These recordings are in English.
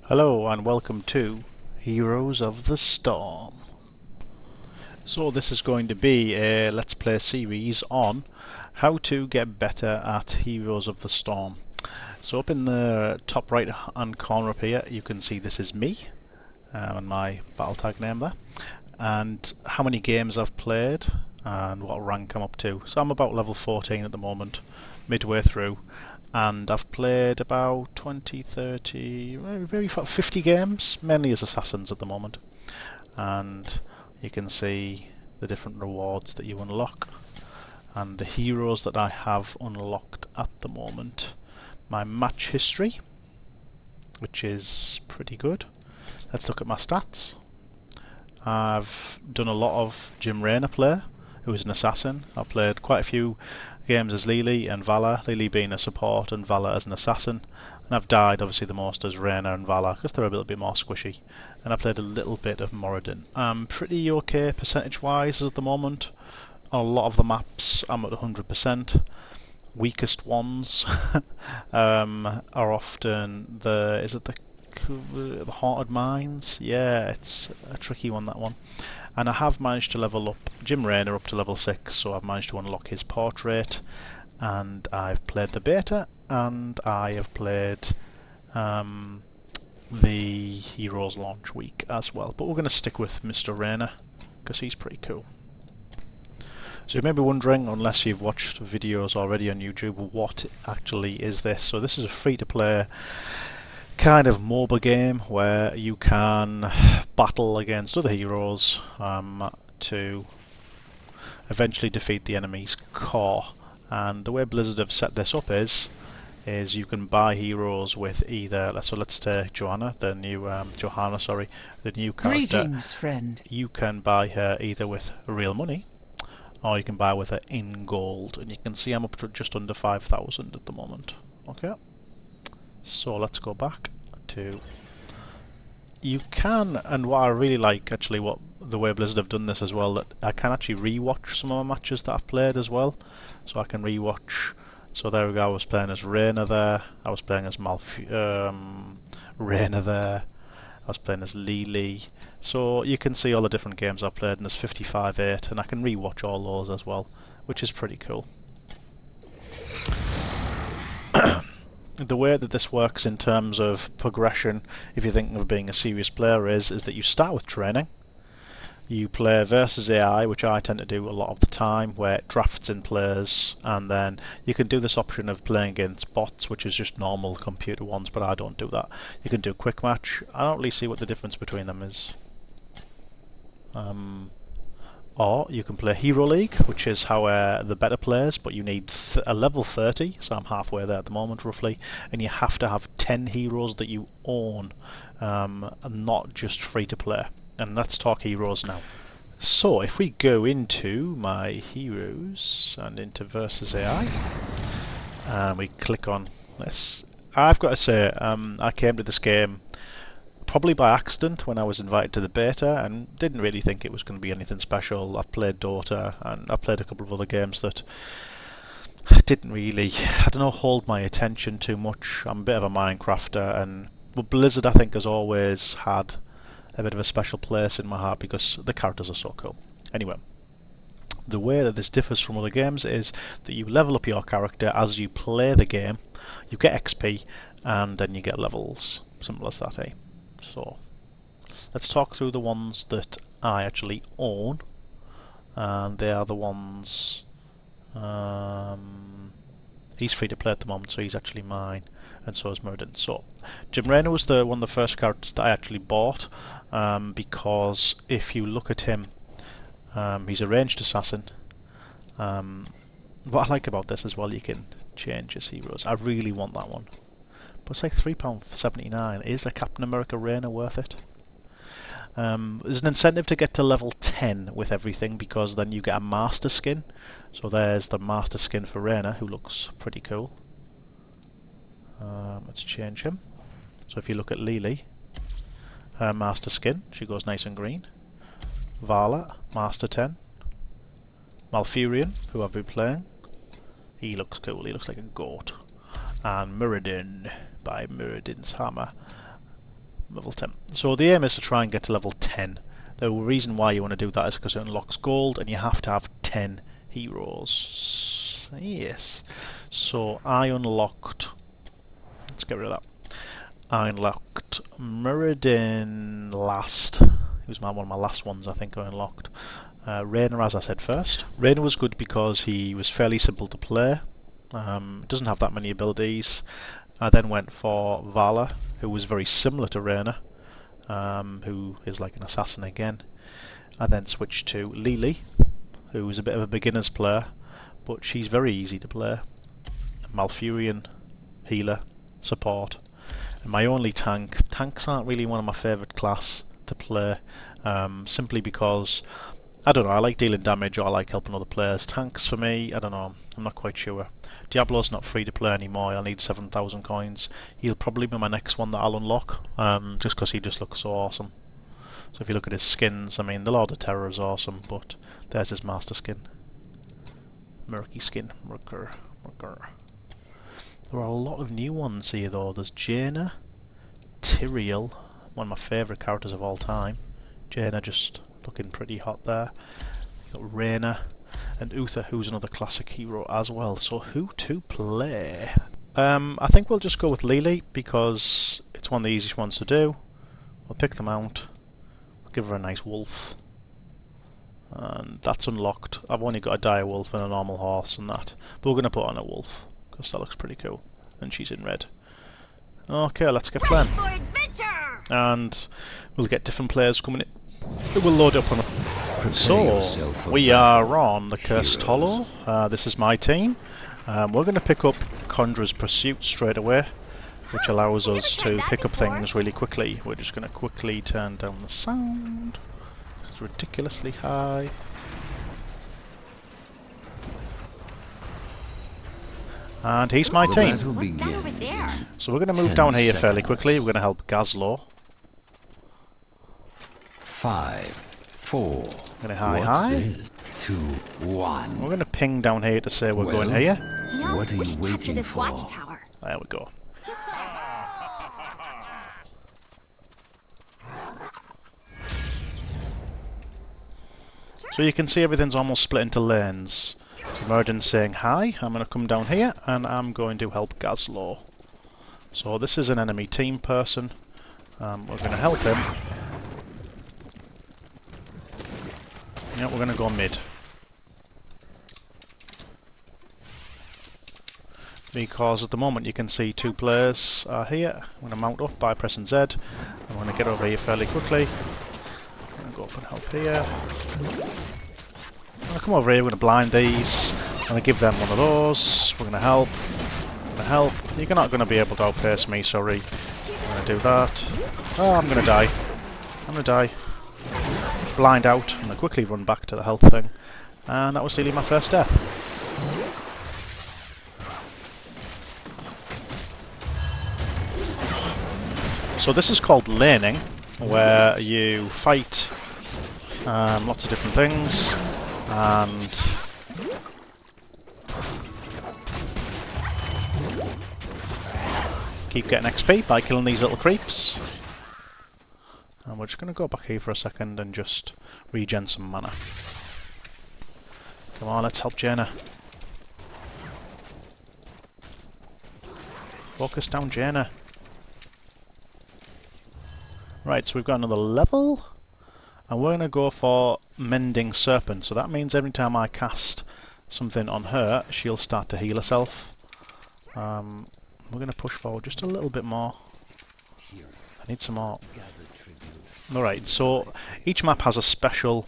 Hello and welcome to Heroes of the Storm. So this is going to be a Let's Play series on how to get better at Heroes of the Storm. So up in the top right hand corner up here you can see this is me and my battle tag name there, and how many games I've played and what rank I'm up to. So I'm about level 14 at the moment, midway through. And I've played about 20, 30, maybe 50 games, mainly as assassins at the moment. And you can see the different rewards that you unlock and the heroes that I have unlocked at the moment. My match history, which is pretty good. Let's look at my stats. I've done a lot of Jim Raynor play, who is an assassin. I've played quite a few games as Lily and Vala, Lily being a support and Vala as an assassin, and I've died obviously the most as Raynor and Vala because they're a little bit more squishy, and I played a little bit of Moradin. I'm pretty okay percentage wise at the moment. On a lot of the maps I'm at 100%. Weakest ones are often the Haunted Mines. Yeah, it's a tricky one, that one. And I have managed to level up Jim Raynor up to level 6, so I've managed to unlock his portrait, and I've played the beta, and I have played the Heroes launch week as well. But we're going to stick with Mr. Raynor, because he's pretty cool. So you may be wondering, unless you've watched videos already on YouTube, what actually is this? So this is a free-to-play kind of MOBA game where you can battle against other heroes to eventually defeat the enemy's core. And the way Blizzard have set this up is you can buy heroes with either, let's take Johanna, the new the new character. Greetings, friend. You can buy her either with real money, or you can buy with her in gold. And you can see I'm up to just under 5,000 at the moment. Okay. So let's go back to... You can, and what I really like actually, what the way Blizzard have done this as well, that I can actually rewatch some of my matches that I've played as well. So I can rewatch. So there we go, I was playing as Raynor there, I was playing as Raynor there, I was playing as Lily. So you can see all the different games I've played, and there's 55-8, and I can rewatch all those as well, which is pretty cool. The way that this works in terms of progression, if you're thinking of being a serious player, is that you start with training. You play versus AI, which I tend to do a lot of the time, where it drafts in players, and then you can do this option of playing against bots, which is just normal computer ones, but I don't do that. You can do quick match. I don't really see what the difference between them is. Or you can play Hero League, which is how the better players, but you need a level 30, so I'm halfway there at the moment roughly, and you have to have 10 heroes that you own, and not just free to play. And let's talk heroes now. So if we go into my heroes and into versus AI, and we click on this, I've got to say I came to this game probably by accident when I was invited to the beta, and didn't really think it was going to be anything special. I've played Dota, and I've played a couple of other games that didn't really, I don't know, hold my attention too much. I'm a bit of a Minecrafter, but Blizzard I think has always had a bit of a special place in my heart because the characters are so cool. Anyway, the way that this differs from other games is that you level up your character as you play the game, you get XP, and then you get levels. Simple as that, eh? So, let's talk through the ones that I actually own, and they are the ones... he's free to play at the moment, so he's actually mine, and so is Moradin. So, Jim Raynor was one of the first characters that I actually bought, because if you look at him, he's a ranged assassin. What I like about this as well, you can change his heroes. I really want that one. But it's like £3.79. Is a Captain America Raynor worth it? There's an incentive to get to level 10 with everything, because then you get a master skin. So there's the master skin for Raynor, who looks pretty cool. Let's change him. So if you look at Lily, her master skin, she goes nice and green. Vala, master 10. Malfurion, who I've been playing, he looks cool, he looks like a goat. And Moradin, by Muradin's Hammer, Level 10. So the aim is to try and get to level 10. The reason why you want to do that is because it unlocks gold and you have to have 10 heroes. Yes. So I unlocked... Let's get rid of that. I unlocked Muradin last. He was one of my last ones I think I unlocked. Rainer, as I said first. Rainer was good because he was fairly simple to play. Doesn't have that many abilities. I then went for Brawler, who was very similar to Rainer, who is like an assassin again. I then switched to Lily, who was a bit of a beginner's player, but she's very easy to play. Malfurion, healer, support, and my only tank. Tanks aren't really one of my favourite class to play, simply because, I don't know, I like dealing damage or I like helping other players. Tanks for me, I don't know, I'm not quite sure. Diablo's not free to play anymore, I'll need 7,000 coins. He'll probably be my next one that I'll unlock, just because he just looks so awesome. So if you look at his skins, I mean, the Lord of Terror is awesome, but there's his master skin. Murky skin. Murker. There are a lot of new ones here though. There's Jaina, Tyrael, one of my favourite characters of all time. Jaina just looking pretty hot there. You've got Raina and Uther, who's another classic hero as well. So who to play? I think we'll just go with Lily because it's one of the easiest ones to do. We'll pick them out. We'll give her a nice wolf. And that's unlocked. I've only got a dire wolf and a normal horse and that. But we're going to put on a wolf because that looks pretty cool. And she's in red. Okay, let's get playing. And we'll get different players coming in. It will load up on a... So, we are on the Cursed Hollow. This is my team. We're going to pick up Conjurer's Pursuit straight away, which allows us to pick up things really quickly. We're just going to quickly turn down the sound. It's ridiculously high. And he's my team. So we're going to move down here fairly quickly. We're going to help Gazlo. 5, 4. Going to high. 2, 1. We're going to ping down here to say we're going here. What are you waiting for? There we go. So you can see everything's almost split into lanes. So Muradin's saying hi. I'm going to come down here and I'm going to help Gazlo. So this is an enemy team person. We're going to help him. Yeah, we're going to go mid. Because at the moment you can see two players are here. I'm going to mount up by pressing Z. I'm going to get over here fairly quickly. I'm going to go up and help here. I'm going to come over here, we're going to blind these. I'm going to give them one of those. We're going to help. You're not going to be able to outpace me, sorry. I'm going to do that. Oh, I'm going to die. Blind out. I'm going to quickly run back to the health thing. And that was really my first death. So this is called laning, where you fight lots of different things, and keep getting XP by killing these little creeps. And we're just going to go back here for a second and just regen some mana. Come on, let's help Jaina. Focus down Jaina. Right, so we've got another level. And we're going to go for Mending Serpent. So that means every time I cast something on her, she'll start to heal herself. We're going to push forward just a little bit more. I need some more. Alright, so each map has a special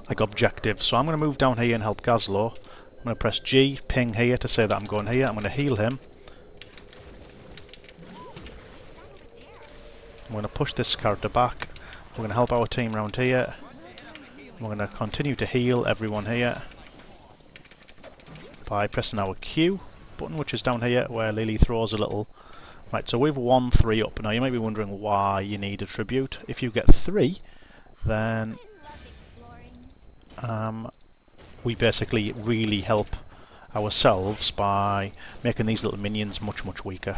objective. So I'm going to move down here and help Gazlo. I'm going to press G, ping here to say that I'm going here. I'm going to heal him. I'm going to push this character back. We're going to help our team around here. We're going to continue to heal everyone here by pressing our Q button, which is down here where Lily throws a little. Right, so we've 1-3 up. Now you might be wondering why you need a tribute. If you get 3, then we basically really help ourselves by making these little minions much, much weaker,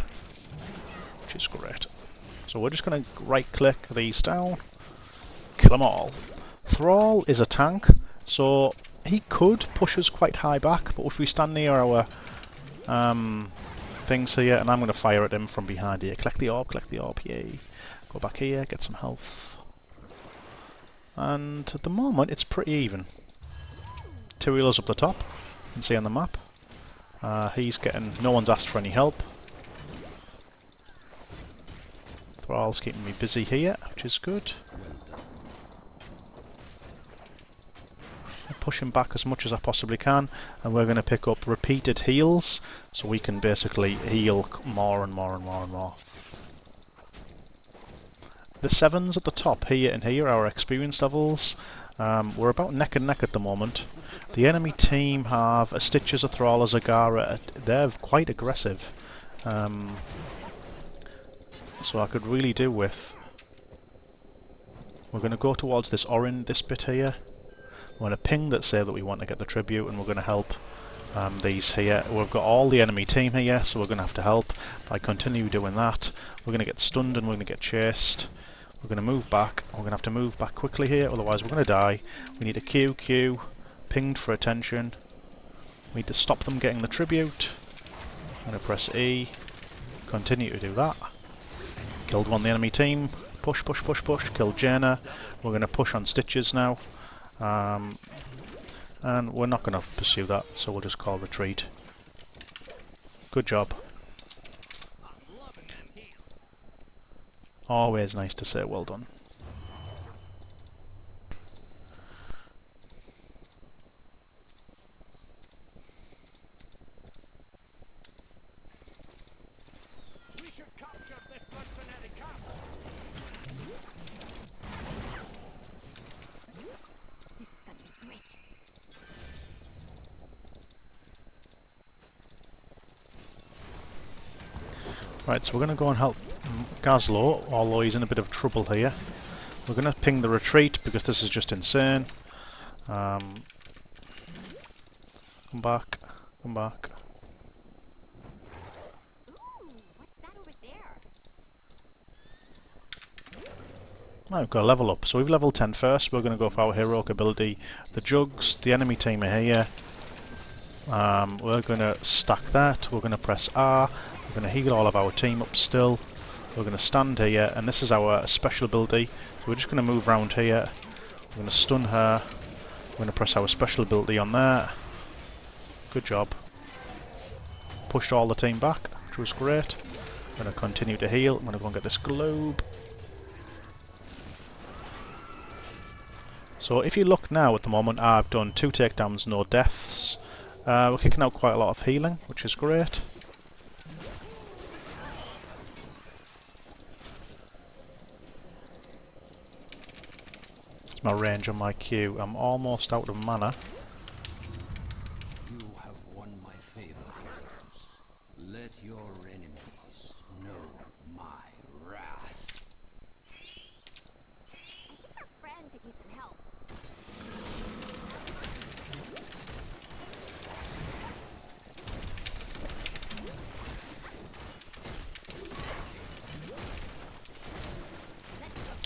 which is great. So we're just going to right-click these down, kill them all. Thrall is a tank, so he could push us quite high back, but if we stand near our things here, and I'm going to fire at him from behind here. Collect the orb, yay. Go back here, get some health. And at the moment, it's pretty even. Tyrael's up the top, you can see on the map. He's getting... no one's asked for any help. Thrall's keeping me busy here, which is good. Push him back as much as I possibly can, and we're going to pick up repeated heals, so we can basically heal more and more and more and more. The 7s at the top here and here, our experience levels, we're about neck and neck at the moment. The enemy team have a Stitches, a Thrall, a Zagara. They're quite aggressive, so I could really do with... we're going to go towards this bit here. We're going to ping that say that we want to get the tribute, and we're going to help these here. We've got all the enemy team here, so we're going to have to help. If I continue doing that, we're going to get stunned and we're going to get chased. We're going to move back. We're going to have to move back quickly here, otherwise we're going to die. We need a Q, pinged for attention. We need to stop them getting the tribute. I'm going to press E, continue to do that. Killed one of the enemy team. Push, killed Jaina. We're going to push on Stitches now. And we're not going to pursue that, so we'll just call retreat. Good job. Always nice to say well done. We should capture this mercenary camp. This is gonna be great. Right, so we're going to go and help Gazlo, although he's in a bit of trouble here. We're going to ping the retreat because this is just insane. Come back. Ooh, what's that over there? Right, we've got a level up. So we've leveled 10 first. We're going to go for our heroic ability. The jugs, the enemy team are here. We're going to stack that. We're going to press R. We're going to heal all of our team up still. We're going to stand here, and this is our special ability. So we're just going to move around here. We're going to stun her. We're going to press our special ability on there. Good job. Pushed all the team back, which was great. I'm going to continue to heal. I'm going to go and get this globe. So if you look now at the moment, I've done 2 takedowns, no deaths. We're kicking out quite a lot of healing, which is great. It's my range on my Q. I'm almost out of mana. You have won my favor, heroes. Let your enemies know my wrath. Our friend could use some help.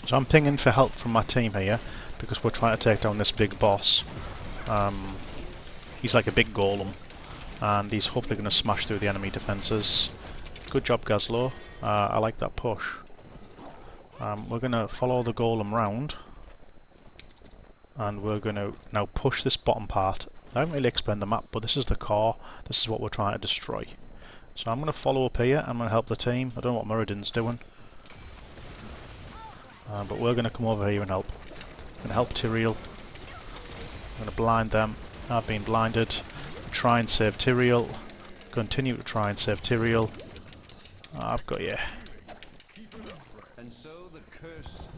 So I'm pinging for help from my team here, because we're trying to take down this big boss. He's like a big golem, and he's hopefully going to smash through the enemy defences. Good job, Gazlo. I like that push. We're going to follow the golem round, and we're going to now push this bottom part. I haven't really explained the map, but this is the core. This is what we're trying to destroy. So I'm going to follow up here. I'm going to help the team. I don't know what Muradin's doing. But we're going to come over here and help. I'm going to help Tyrael. I'm going to blind them. I've been blinded. Try and save Tyrael. Continue to try and save Tyrael. I've got you. And so the curse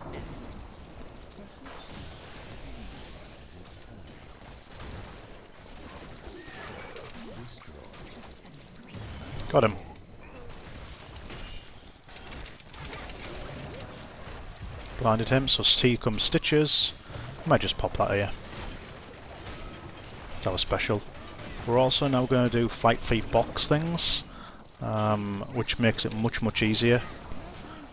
Got him. Blinded him, so here comes Stitches. I might just pop that here. That's our special. We're also now going to do fight feed box things, which makes it much easier.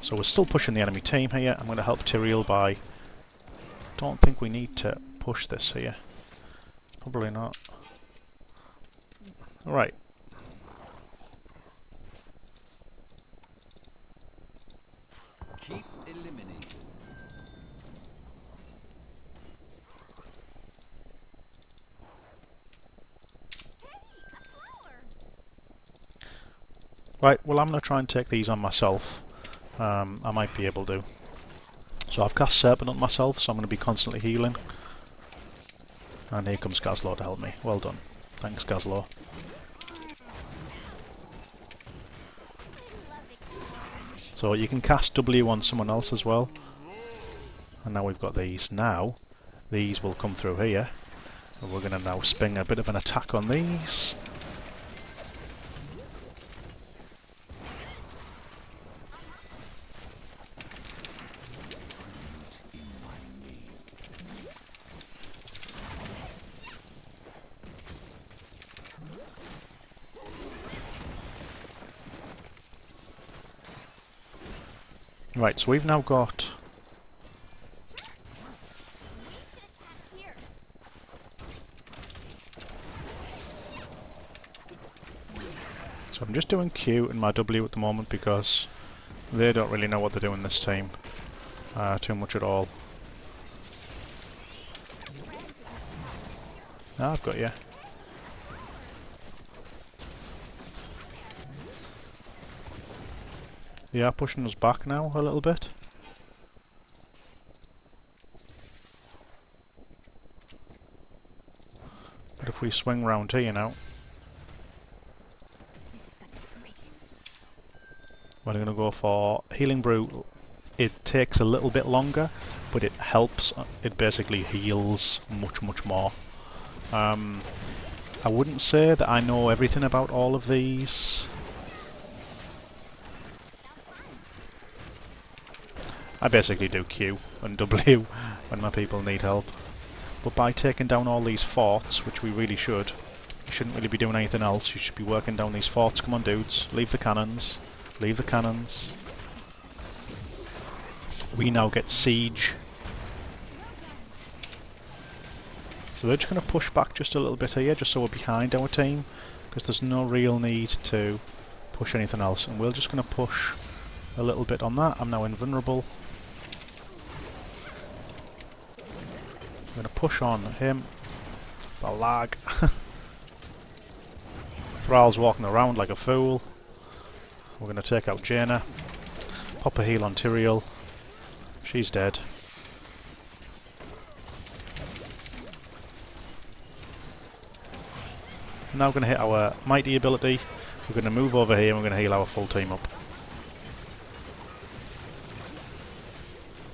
So we're still pushing the enemy team here. I'm going to help Tyrael by... Don't think we need to push this here. Probably not. Right. Keep eliminating. Right, well I'm going to try and take these on myself. I might be able to. So I've cast Serpent on myself, so I'm going to be constantly healing. And here comes Gazlor to help me. Well done. Thanks, Gazlor. So you can cast W on someone else as well. And now we've got these. Now, these will come through here. And we're going to now spring a bit of an attack on these. Right, so we've now got... So I'm just doing Q and my W at the moment because they don't really know what they're doing this team too much at all. Ah, I've got you. They are pushing us back now a little bit. But if we swing round here now, we're going to go for Healing Brew. It takes a little bit longer, but it helps. It basically heals much more. I wouldn't say that I know everything about all of these. I basically do Q and W when my people need help. But by taking down all these forts, which we really should, you shouldn't really be doing anything else. You should be working down these forts. Come on, dudes. Leave the cannons. Leave the cannons. We now get siege. So we're just going to push back just a little bit here, just so we're behind our team, because there's no real need to push anything else. And we're just going to push a little bit on that. I'm now invulnerable. I'm going to push on him. The lag. Thrall's walking around like a fool. We're going to take out Jaina. Pop a heal on Tyrael. She's dead. Now we're going to hit our mighty ability. We're going to move over here and we're going to heal our full team up.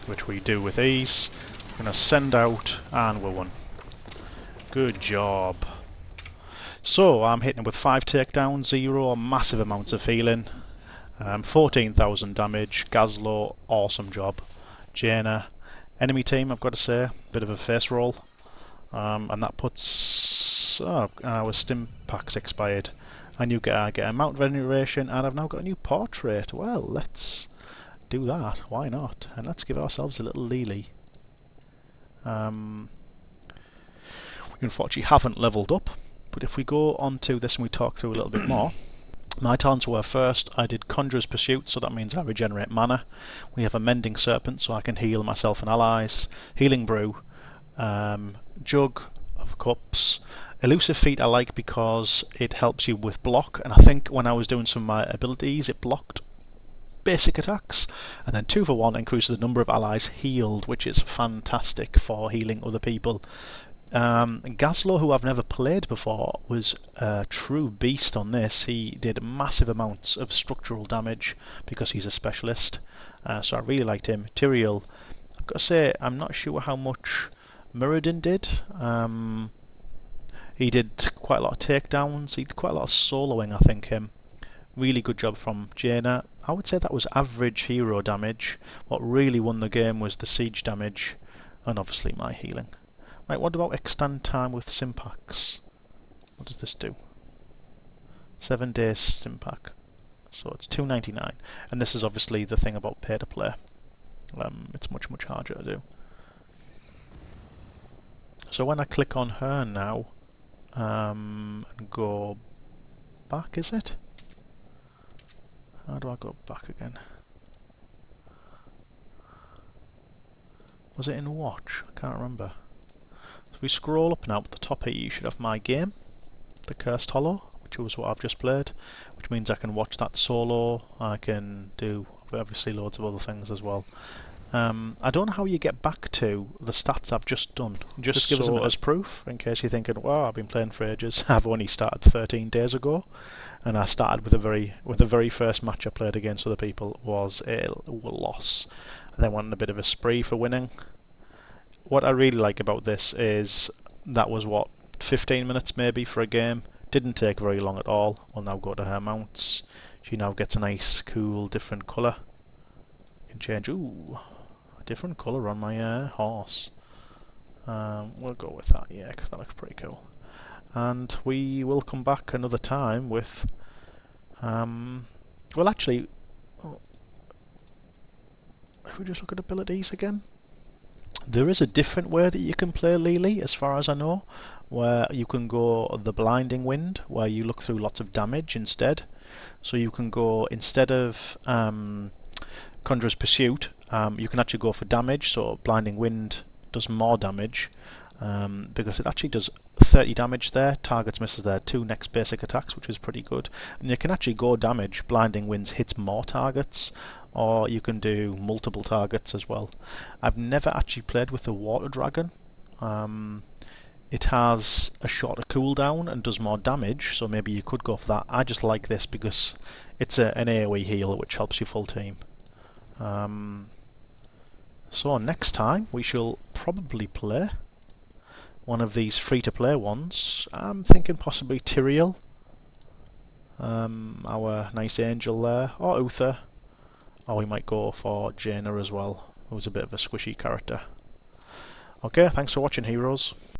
Which we do with ease. We're going to send out and we're won. Good job. So I'm hitting with 5 takedowns, 0, massive amounts of healing. 14,000 damage. Gazlor, awesome job. Jaina, enemy team, I've got to say, bit of a face roll. And that puts... our stim pack's expired. And you get a mount veneration, and I've now got a new portrait. Well, let's do that. Why not? And let's give ourselves a little Lily. We unfortunately haven't leveled up, but if we go on to this and we talk through a little bit more. My talents were first, I did Conjurer's Pursuit, so that means I regenerate mana. We have a Mending Serpent, so I can heal myself and allies. Healing Brew. Jug of Cups. Elusive Feat I like because it helps you with block, and I think when I was doing some of my abilities it blocked basic attacks. And then 2 for 1 increases the number of allies healed, which is fantastic for healing other people. Gazlor, who I've never played before, was a true beast on this. He did massive amounts of structural damage because he's a specialist, so I really liked him. Tyrael, I've got to say, I'm not sure how much Muradin did. He did quite a lot of takedowns, he did quite a lot of soloing, I think, him. Really good job from Jaina. I would say that was average hero damage. What really won the game was the siege damage, and obviously my healing. Right, what about extend time with Simpacks? What does this do? 7 days Stimpack. So it's $2.99, and this is obviously the thing about pay to play. It's much harder to do. So when I click on her now, and go back, is it? How do I go back again? Was it in watch? I can't remember. So we scroll up now at the top here, you should have my game, The Cursed Hollow, which was what I've just played, which means I can watch that solo. I can do obviously loads of other things as well. I don't know how you get back to the stats I've just done. Just give us a minute as proof, in case you're thinking, "Wow, I've been playing for ages." I've only started 13 days ago, and I started with the very first match I played against other people was a loss, and then went on a bit of a spree for winning. What I really like about this is that was 15 minutes maybe for a game. Didn't take very long at all. We'll now go to her mounts. She now gets a nice, cool, different colour. You can change. Ooh. Different colour on my horse. We'll go with that, yeah, because that looks pretty cool. And we will come back another time with... well, actually... if we just look at abilities again... There is a different way that you can play Lily, as far as I know, where you can go the Blinding Wind, where you look through lots of damage instead. So you can go, instead of Conjurer's Pursuit, you can actually go for damage, so Blinding Wind does more damage, because it actually does 30 damage there, targets misses there, 2 next basic attacks, which is pretty good. And you can actually go damage, Blinding Winds hits more targets, or you can do multiple targets as well. I've never actually played with the Water Dragon. It has a shorter cooldown and does more damage, so maybe you could go for that. I just like this because it's an AoE heal which helps you full team. So next time we shall probably play one of these free-to-play ones. I'm thinking possibly Tyrael, our nice angel there, or Uther, or we might go for Jaina as well, who's a bit of a squishy character. Okay, thanks for watching, heroes.